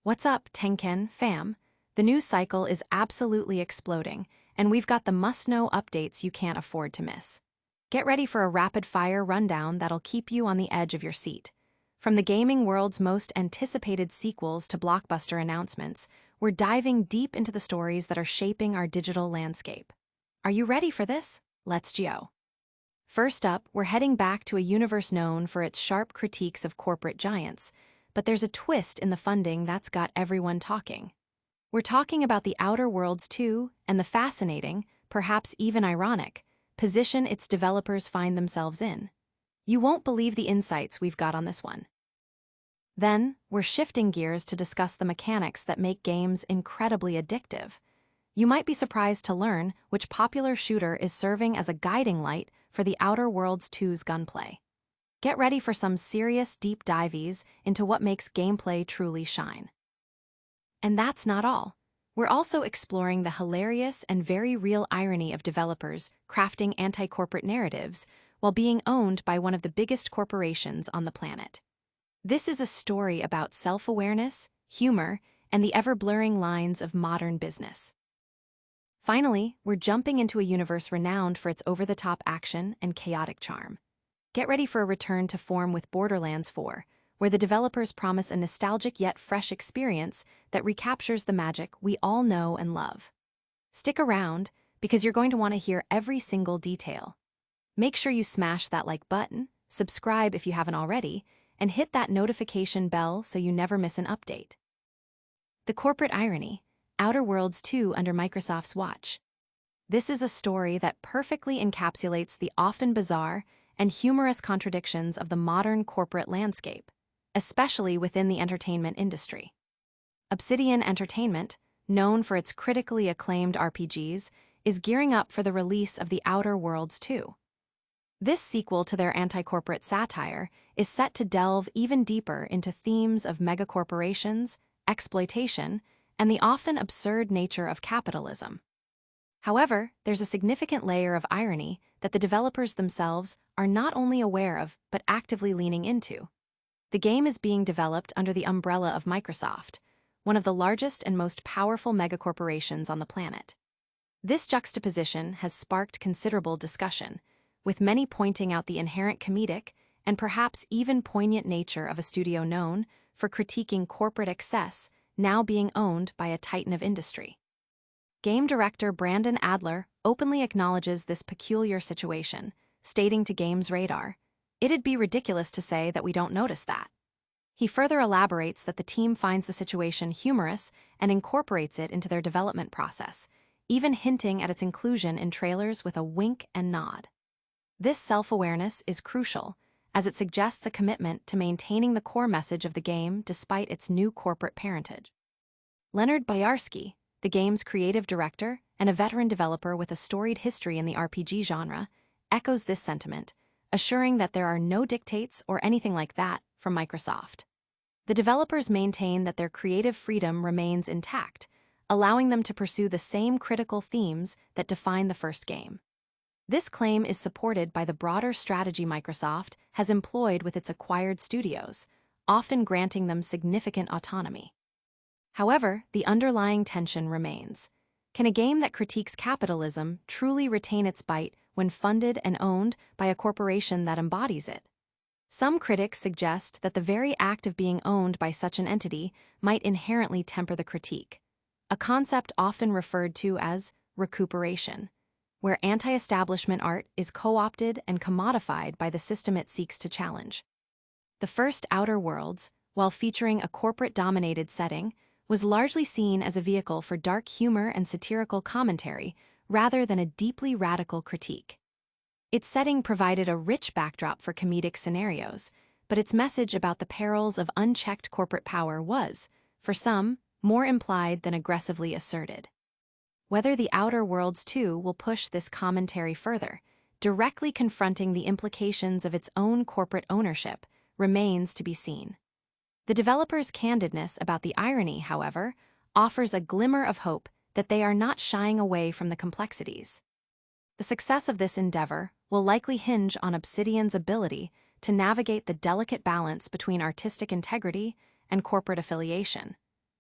What's up, Tenken fam? The news cycle is absolutely exploding, and we've got the must-know updates you can't afford to miss. Get ready for a rapid-fire rundown that'll keep you on the edge of your seat. From the gaming world's most anticipated sequels to blockbuster announcements, we're diving deep into the stories that are shaping our digital landscape. Are you ready for this? Let's go. First up, we're heading back to a universe known for its sharp critiques of corporate giants, but there's a twist in the funding that's got everyone talking. We're talking about The Outer Worlds 2 and the fascinating, perhaps even ironic, position its developers find themselves in. You won't believe the insights we've got on this one. Then, we're shifting gears to discuss the mechanics that make games incredibly addictive. You might be surprised to learn which popular shooter is serving as a guiding light for The Outer Worlds 2's gunplay. Get ready for some serious deep dives into what makes gameplay truly shine. And that's not all. We're also exploring the hilarious and very real irony of developers crafting anti-corporate narratives while being owned by one of the biggest corporations on the planet. This is a story about self-awareness, humor, and the ever-blurring lines of modern business. Finally, we're jumping into a universe renowned for its over-the-top action and chaotic charm. Get ready for a return to form with Borderlands 4, where the developers promise a nostalgic yet fresh experience that recaptures the magic we all know and love. Stick around, because you're going to want to hear every single detail. Make sure you smash that like button, subscribe if you haven't already, and hit that notification bell so you never miss an update. The corporate irony, Outer Worlds 2 under Microsoft's watch. This is a story that perfectly encapsulates the often bizarre and humorous contradictions of the modern corporate landscape, especially within the entertainment industry. Obsidian Entertainment, known for its critically acclaimed RPGs, is gearing up for the release of The Outer Worlds 2. This sequel to their anti-corporate satire is set to delve even deeper into themes of megacorporations, exploitation, and the often absurd nature of capitalism. However, there's a significant layer of irony that the developers themselves are not only aware of but actively leaning into. The game is being developed under the umbrella of Microsoft, one of the largest and most powerful megacorporations on the planet. This juxtaposition has sparked considerable discussion, with many pointing out the inherent comedic and perhaps even poignant nature of a studio known for critiquing corporate excess now being owned by a titan of industry. Game director Brandon Adler openly acknowledges this peculiar situation, stating to Games Radar, "It'd be ridiculous to say that we don't notice that." He further elaborates that the team finds the situation humorous and incorporates it into their development process, even hinting at its inclusion in trailers with a wink and nod. This self-awareness is crucial, as it suggests a commitment to maintaining the core message of the game despite its new corporate parentage. Leonard Boyarsky, the game's creative director and a veteran developer with a storied history in the RPG genre, echoes this sentiment, assuring that there are no dictates or anything like that from Microsoft. The developers maintain that their creative freedom remains intact, allowing them to pursue the same critical themes that define the first game. This claim is supported by the broader strategy Microsoft has employed with its acquired studios, often granting them significant autonomy. However, the underlying tension remains. Can a game that critiques capitalism truly retain its bite when funded and owned by a corporation that embodies it? Some critics suggest that the very act of being owned by such an entity might inherently temper the critique, a concept often referred to as recuperation, where anti-establishment art is co-opted and commodified by the system it seeks to challenge. The first Outer Worlds, while featuring a corporate-dominated setting, was largely seen as a vehicle for dark humor and satirical commentary rather than a deeply radical critique. Its setting provided a rich backdrop for comedic scenarios, but its message about the perils of unchecked corporate power was, for some, more implied than aggressively asserted. Whether The Outer Worlds 2 will push this commentary further, directly confronting the implications of its own corporate ownership, remains to be seen. The developers' candidness about the irony, however, offers a glimmer of hope that they are not shying away from the complexities. The success of this endeavor will likely hinge on Obsidian's ability to navigate the delicate balance between artistic integrity and corporate affiliation,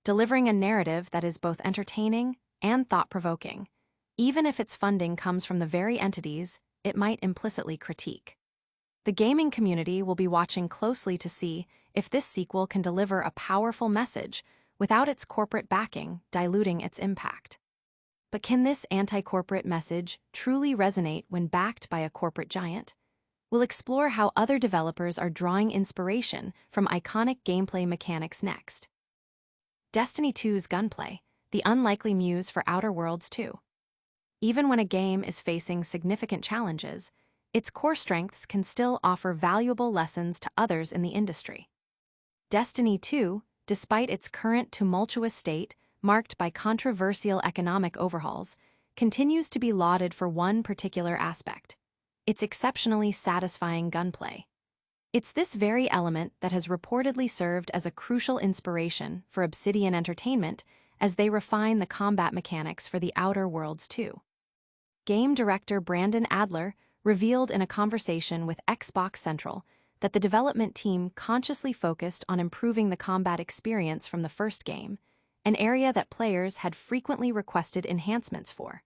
delivering a narrative that is both entertaining and thought-provoking, even if its funding comes from the very entities it might implicitly critique. The gaming community will be watching closely to see if this sequel can deliver a powerful message without its corporate backing diluting its impact. But can this anti-corporate message truly resonate when backed by a corporate giant? We'll explore how other developers are drawing inspiration from iconic gameplay mechanics next. Destiny 2's Gunplay, the unlikely muse for Outer Worlds 2. Even when a game is facing significant challenges, its core strengths can still offer valuable lessons to others in the industry. Destiny 2, despite its current tumultuous state, marked by controversial economic overhauls, continues to be lauded for one particular aspect: its exceptionally satisfying gunplay. It's this very element that has reportedly served as a crucial inspiration for Obsidian Entertainment as they refine the combat mechanics for The Outer Worlds 2. Game director Brandon Adler revealed in a conversation with Xbox Central that the development team consciously focused on improving the combat experience from the first game, an area that players had frequently requested enhancements for.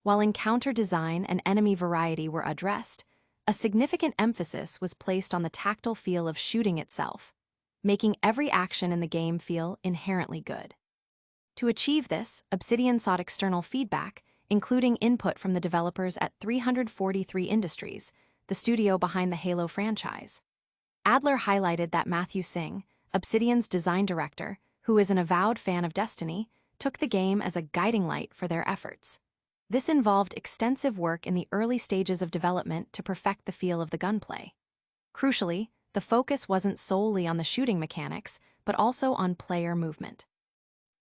While encounter design and enemy variety were addressed, a significant emphasis was placed on the tactile feel of shooting itself, making every action in the game feel inherently good. To achieve this, Obsidian sought external feedback, including input from the developers at 343 Industries, the studio behind the Halo franchise. Adler highlighted that Matthew Singh, Obsidian's design director, who is an avowed fan of Destiny, took the game as a guiding light for their efforts. This involved extensive work in the early stages of development to perfect the feel of the gunplay. Crucially, the focus wasn't solely on the shooting mechanics, but also on player movement.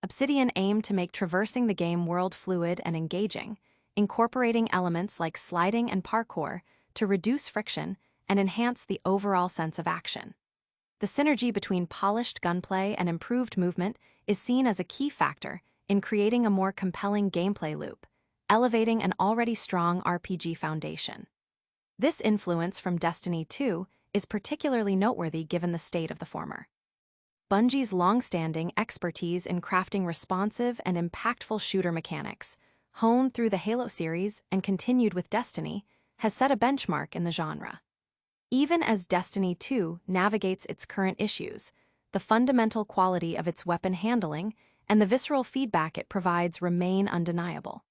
Obsidian aimed to make traversing the game world fluid and engaging, incorporating elements like sliding and parkour to reduce friction and enhance the overall sense of action. The synergy between polished gunplay and improved movement is seen as a key factor in creating a more compelling gameplay loop, elevating an already strong RPG foundation. This influence from Destiny 2 is particularly noteworthy given the state of the former. Bungie's long-standing expertise in crafting responsive and impactful shooter mechanics, honed through the Halo series and continued with Destiny, has set a benchmark in the genre. Even as Destiny 2 navigates its current issues, the fundamental quality of its weapon handling and the visceral feedback it provides remain undeniable.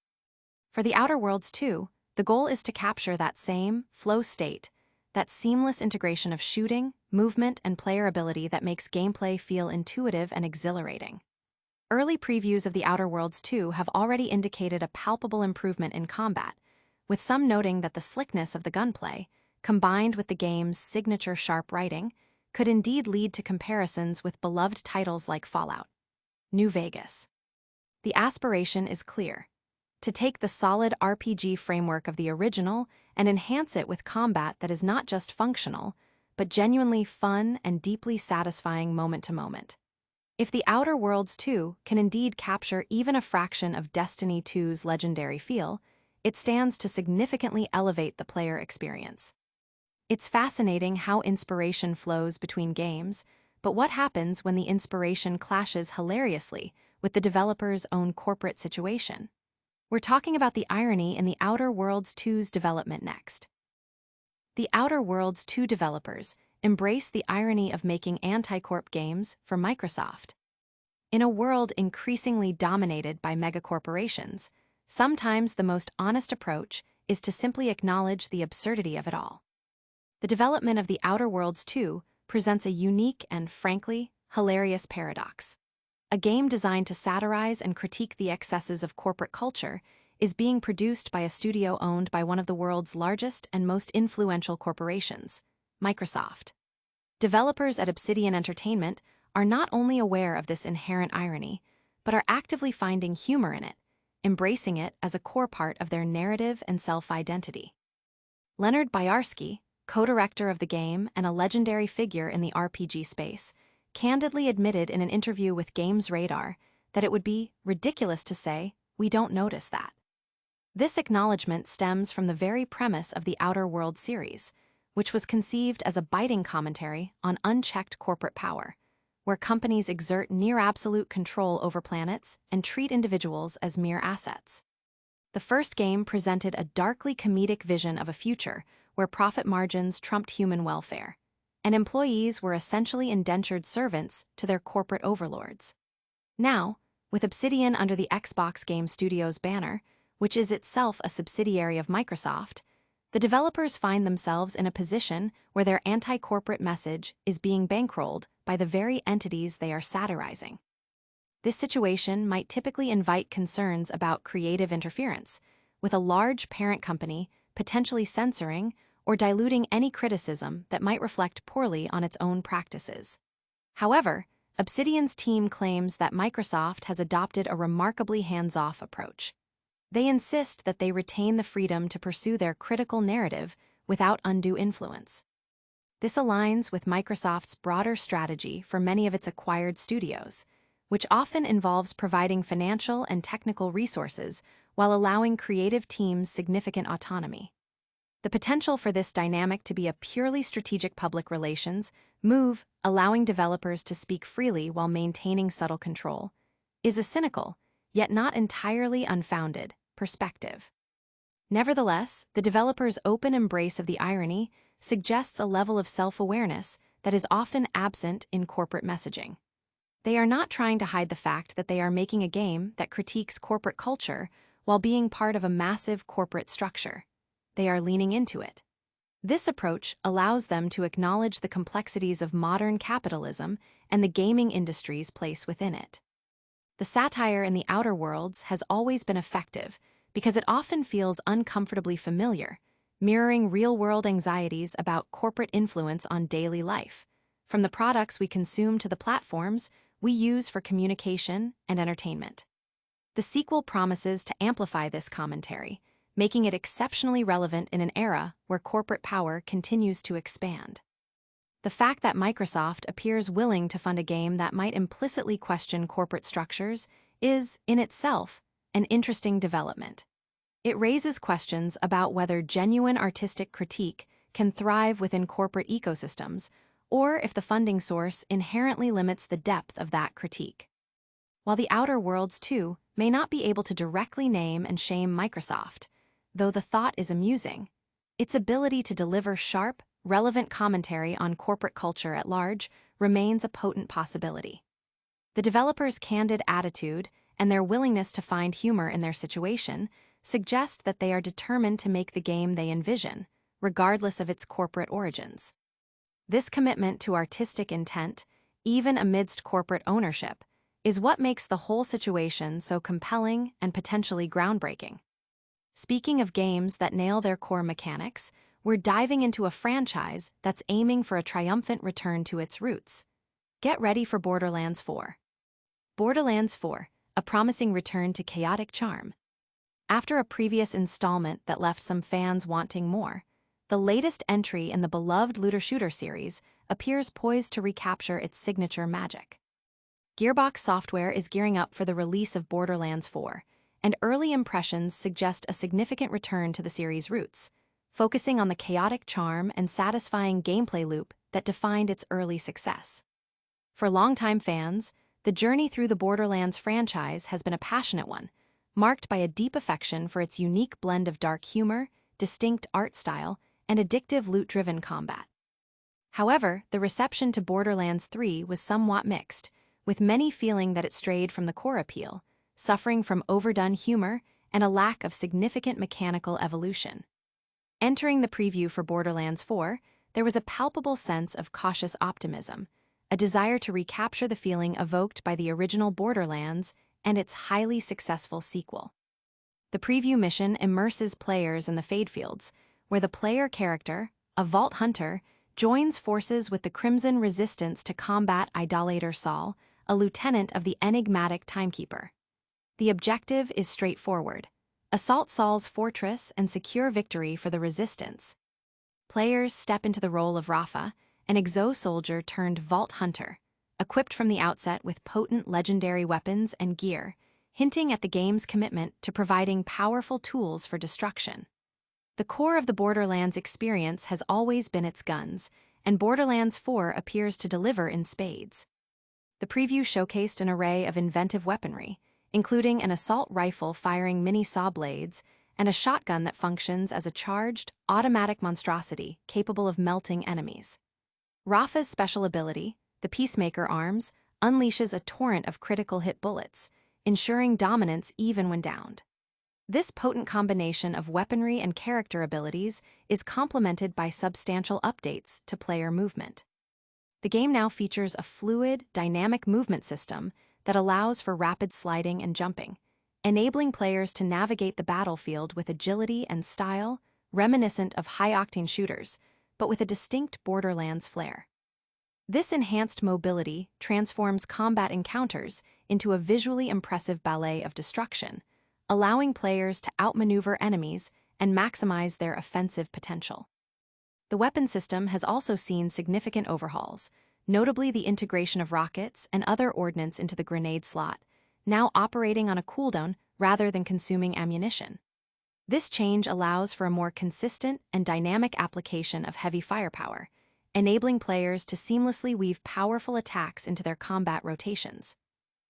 For The Outer Worlds 2, the goal is to capture that same flow state, that seamless integration of shooting, movement, and player ability that makes gameplay feel intuitive and exhilarating. Early previews of The Outer Worlds 2 have already indicated a palpable improvement in combat, with some noting that the slickness of the gunplay, combined with the game's signature sharp writing, could indeed lead to comparisons with beloved titles like Fallout. New Vegas. The aspiration is clear: to take the solid RPG framework of the original and enhance it with combat that is not just functional, but genuinely fun and deeply satisfying moment to moment. If The Outer Worlds 2 can indeed capture even a fraction of Destiny 2's legendary feel, it stands to significantly elevate the player experience. It's fascinating how inspiration flows between games, but what happens when the inspiration clashes hilariously with the developer's own corporate situation? We're talking about the irony in The Outer Worlds 2's development next. The Outer Worlds 2 developers embrace the irony of making anti-corp games for Microsoft. In a world increasingly dominated by megacorporations, sometimes the most honest approach is to simply acknowledge the absurdity of it all. The development of The Outer Worlds 2 presents a unique and, frankly, hilarious paradox. A game designed to satirize and critique the excesses of corporate culture is being produced by a studio owned by one of the world's largest and most influential corporations, Microsoft. Developers at Obsidian Entertainment are not only aware of this inherent irony, but are actively finding humor in it, embracing it as a core part of their narrative and self-identity. Leonard Boyarsky, co-director of the game and a legendary figure in the RPG space, candidly admitted in an interview with Games Radar that it would be ridiculous to say we don't notice that. This acknowledgement stems from the very premise of the Outer Worlds series, which was conceived as a biting commentary on unchecked corporate power, where companies exert near-absolute control over planets and treat individuals as mere assets. The first game presented a darkly comedic vision of a future where profit margins trumped human welfare, and employees were essentially indentured servants to their corporate overlords. Now, with Obsidian under the Xbox Game Studios banner, which is itself a subsidiary of Microsoft, the developers find themselves in a position where their anti-corporate message is being bankrolled by the very entities they are satirizing. This situation might typically invite concerns about creative interference, with a large parent company potentially censoring or diluting any criticism that might reflect poorly on its own practices. However, Obsidian's team claims that Microsoft has adopted a remarkably hands-off approach. They insist that they retain the freedom to pursue their critical narrative without undue influence. This aligns with Microsoft's broader strategy for many of its acquired studios, which often involves providing financial and technical resources while allowing creative teams significant autonomy. The potential for this dynamic to be a purely strategic public relations move, allowing developers to speak freely while maintaining subtle control, is a cynical, yet not entirely unfounded, perspective. Nevertheless, the developers' open embrace of the irony suggests a level of self-awareness that is often absent in corporate messaging. They are not trying to hide the fact that they are making a game that critiques corporate culture while being part of a massive corporate structure. They are leaning into it. This approach allows them to acknowledge the complexities of modern capitalism and the gaming industry's place within it. The satire in the Outer Worlds has always been effective because it often feels uncomfortably familiar, mirroring real-world anxieties about corporate influence on daily life, from the products we consume to the platforms we use for communication and entertainment. The sequel promises to amplify this commentary, making it exceptionally relevant in an era where corporate power continues to expand. The fact that Microsoft appears willing to fund a game that might implicitly question corporate structures is, in itself, an interesting development. It raises questions about whether genuine artistic critique can thrive within corporate ecosystems, or if the funding source inherently limits the depth of that critique. While The Outer Worlds 2 may not be able to directly name and shame Microsoft, though the thought is amusing, its ability to deliver sharp, relevant commentary on corporate culture at large remains a potent possibility. The developers' candid attitude and their willingness to find humor in their situation suggest that they are determined to make the game they envision, regardless of its corporate origins. This commitment to artistic intent, even amidst corporate ownership, is what makes the whole situation so compelling and potentially groundbreaking. Speaking of games that nail their core mechanics, we're diving into a franchise that's aiming for a triumphant return to its roots. Get ready for Borderlands 4. Borderlands 4, a promising return to chaotic charm. After a previous installment that left some fans wanting more, the latest entry in the beloved looter-shooter series appears poised to recapture its signature magic. Gearbox Software is gearing up for the release of Borderlands 4, and early impressions suggest a significant return to the series' roots, focusing on the chaotic charm and satisfying gameplay loop that defined its early success. For longtime fans, the journey through the Borderlands franchise has been a passionate one, marked by a deep affection for its unique blend of dark humor, distinct art style, and addictive loot-driven combat. However, the reception to Borderlands 3 was somewhat mixed, with many feeling that it strayed from the core appeal, suffering from overdone humor and a lack of significant mechanical evolution. Entering the preview for Borderlands 4, there was a palpable sense of cautious optimism, a desire to recapture the feeling evoked by the original Borderlands and its highly successful sequel. The preview mission immerses players in the Fadefields, where the player character, a Vault Hunter, joins forces with the Crimson Resistance to combat Idolator Saul, a lieutenant of the enigmatic Timekeeper. The objective is straightforward: assault Saul's fortress and secure victory for the Resistance. Players step into the role of Rafa, an exo-soldier turned Vault Hunter, equipped from the outset with potent legendary weapons and gear, hinting at the game's commitment to providing powerful tools for destruction. The core of the Borderlands experience has always been its guns, and Borderlands 4 appears to deliver in spades. The preview showcased an array of inventive weaponry, including an assault rifle firing mini saw blades and a shotgun that functions as a charged, automatic monstrosity capable of melting enemies. Rafa's special ability, the Peacemaker Arms, unleashes a torrent of critical hit bullets, ensuring dominance even when downed. This potent combination of weaponry and character abilities is complemented by substantial updates to player movement. The game now features a fluid, dynamic movement system that allows for rapid sliding and jumping, enabling players to navigate the battlefield with agility and style reminiscent of high-octane shooters, but with a distinct Borderlands flair. This enhanced mobility transforms combat encounters into a visually impressive ballet of destruction, allowing players to outmaneuver enemies and maximize their offensive potential. The weapon system has also seen significant overhauls, notably the integration of rockets and other ordnance into the grenade slot, now operating on a cooldown rather than consuming ammunition. This change allows for a more consistent and dynamic application of heavy firepower, enabling players to seamlessly weave powerful attacks into their combat rotations.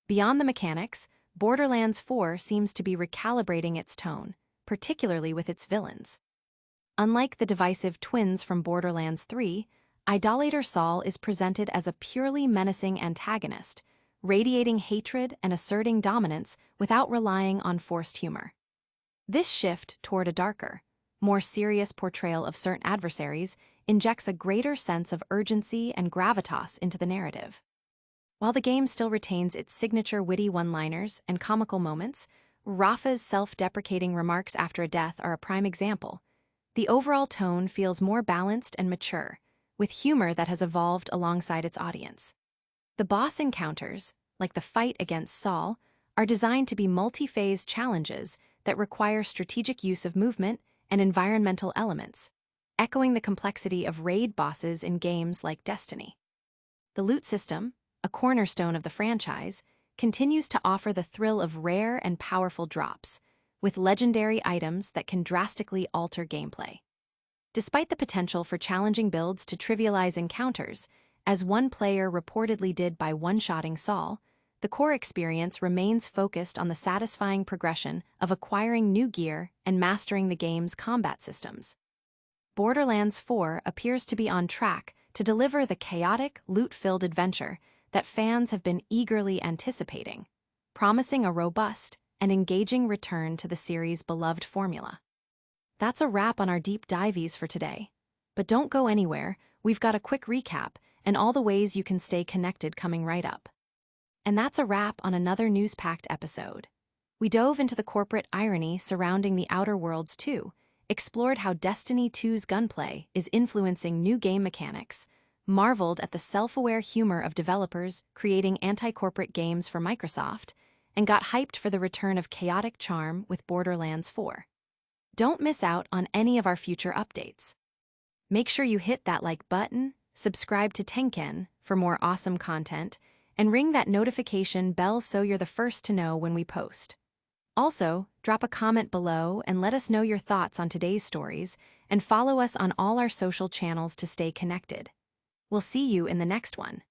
Beyond the mechanics, Borderlands 4 seems to be recalibrating its tone, particularly with its villains. Unlike the divisive twins from Borderlands 3, Idolator Saul is presented as a purely menacing antagonist, radiating hatred and asserting dominance without relying on forced humor. This shift toward a darker, more serious portrayal of certain adversaries injects a greater sense of urgency and gravitas into the narrative. While the game still retains its signature witty one-liners and comical moments, Rafa's self-deprecating remarks after a death are a prime example. The overall tone feels more balanced and mature, with humor that has evolved alongside its audience. The boss encounters, like the fight against Saul, are designed to be multi-phase challenges that require strategic use of movement and environmental elements, echoing the complexity of raid bosses in games like Destiny. The loot system, a cornerstone of the franchise, continues to offer the thrill of rare and powerful drops, with legendary items that can drastically alter gameplay. Despite the potential for challenging builds to trivialize encounters, as one player reportedly did by one-shotting Saul, the core experience remains focused on the satisfying progression of acquiring new gear and mastering the game's combat systems. Borderlands 4 appears to be on track to deliver the chaotic, loot-filled adventure that fans have been eagerly anticipating, promising a robust and engaging return to the series' beloved formula. That's a wrap on our deep dives for today. But don't go anywhere, we've got a quick recap and all the ways you can stay connected coming right up. And that's a wrap on another news-packed episode. We dove into the corporate irony surrounding the Outer Worlds 2, explored how Destiny 2's Gunplay is influencing new game mechanics, marveled at the self-aware humor of developers creating anti-corporate games for Microsoft, and got hyped for the return of chaotic charm with Borderlands 4. Don't miss out on any of our future updates. Make sure you hit that like button, subscribe to Tenken for more awesome content, and ring that notification bell so you're the first to know when we post. Also, drop a comment below and let us know your thoughts on today's stories, and follow us on all our social channels to stay connected. We'll see you in the next one.